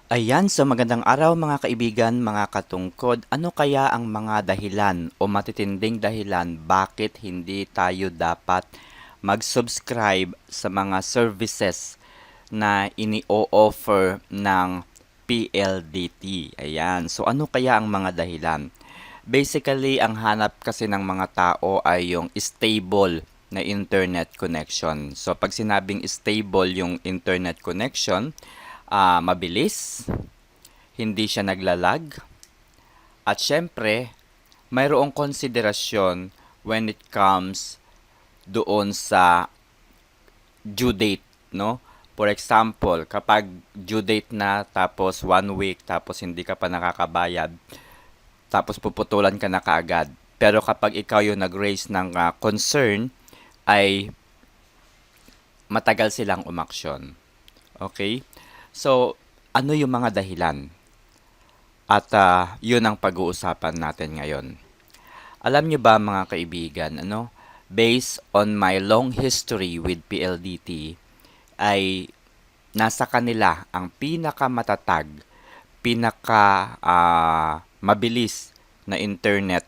Ayan, so magandang araw mga kaibigan, mga katungkod. Ano kaya ang mga dahilan o matitinding dahilan bakit hindi tayo dapat mag-subscribe sa mga services na ini-o-offer ng PLDT? Ayan, so ano kaya ang mga dahilan? Basically, ang hanap kasi ng mga tao ay yung stable na internet connection. So pag sinabing stable yung internet connection, mabilis, hindi siya naglalag, at syempre, mayroong konsiderasyon when it comes doon sa due date, no? For example, kapag due date na tapos 1 week tapos hindi ka pa nakakabayad, tapos puputulan ka na kaagad. Pero kapag ikaw yung nag-raise ng concern, ay matagal silang umaksyon. Okay? So, ano yung mga dahilan? At yun ang pag-uusapan natin ngayon. Alam nyo ba mga kaibigan, based on my long history with PLDT, ay nasa kanila ang pinakamatatag, mabilis na internet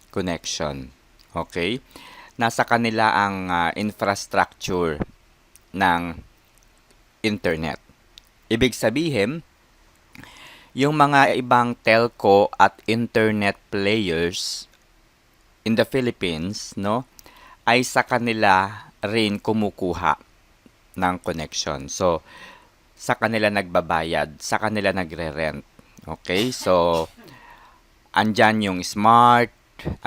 connection. Okay? Nasa kanila ang infrastructure ng internet. Ibig sabihin, yung mga ibang telco at internet players in the Philippines, no, ay sa kanila rin kumukuha ng connection. So, sa kanila nagbabayad, sa kanila nagre-rent. Okay? So, andyan yung Smart,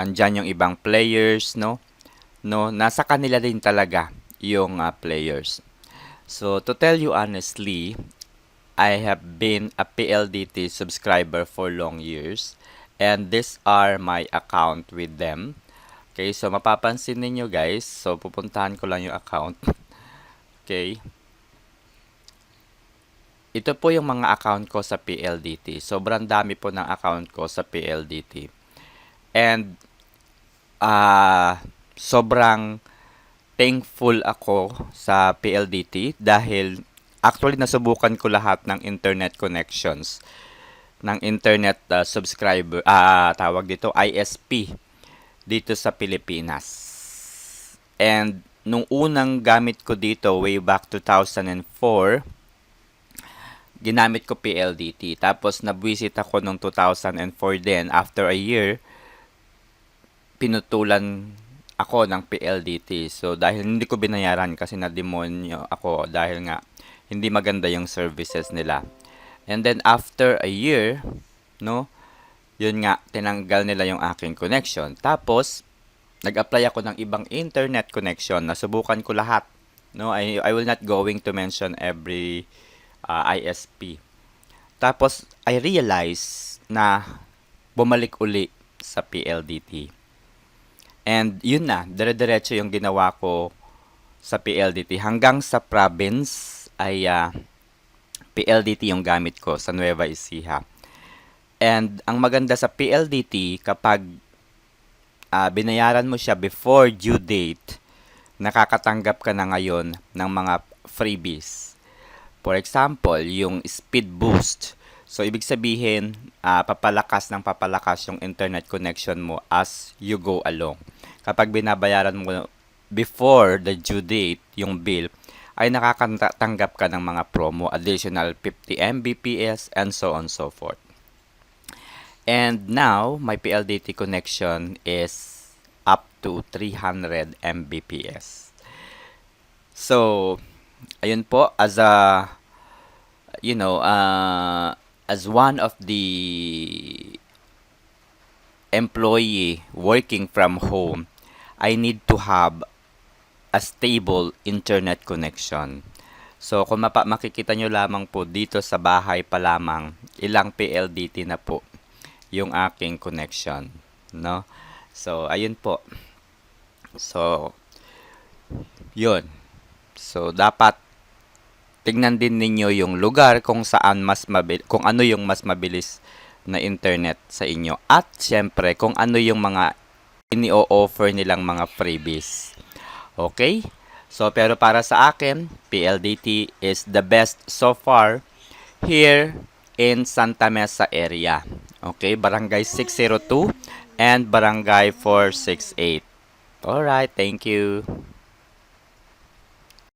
andyan yung ibang players, no? No, nasa kanila din talaga yung players. So, to tell you honestly, I have been a PLDT subscriber for long years, and these are my account with them. Okay, so mapapansin ninyo guys, so pupuntahan ko lang yung account. Okay. Ito po yung mga account ko sa PLDT. Sobrang dami po ng account ko sa PLDT. And sobrang thankful ako sa PLDT dahil actually nasubukan ko lahat ng internet connections ng internet subscriber, tawag dito ISP dito sa Pilipinas. And nung unang gamit ko dito way back 2004, ginamit ko PLDT. Tapos nabwisit ako nung 2004 din. After a year, pinutulan ako ng PLDT. So dahil hindi ko binayaran kasi na-demonyo ako dahil nga hindi maganda yung services nila. And then after a year, no, yun nga, tinanggal nila yung aking connection. Tapos, nag-apply ako ng ibang internet connection. Nasubukan ko lahat. No, I will not going to mention every ISP. Tapos, I realized na bumalik uli sa PLDT. And yun na, dire-diretso yung ginawa ko sa PLDT. Hanggang sa province ay PLDT yung gamit ko sa Nueva Ecija. And ang maganda sa PLDT, kapag binayaran mo siya before due date, nakakatanggap ka na ngayon ng mga freebies. For example, yung speed boost. So, ibig sabihin, papalakas yung internet connection mo as you go along. Kapag binabayaran mo before the due date, yung bill, ay nakakatanggap ka ng mga promo, additional 50 Mbps, and so on so forth. And now, my PLDT connection is up to 300 Mbps. So, ayun po, as one of the employee working from home, I need to have a stable internet connection. So, kung makikita nyo lamang po dito sa bahay pa lamang, ilang PLDT na po yung aking connection, no? So, ayun po. So, yun. So, dapat tignan din ninyo yung lugar kung saan kung ano yung mas mabilis na internet sa inyo. At syempre, kung ano yung mga ini-offer nilang mga freebies. Okay? So, pero para sa akin, PLDT is the best so far here in Santa Mesa area. Okay, Barangay 602 and Barangay 468. Alright, thank you.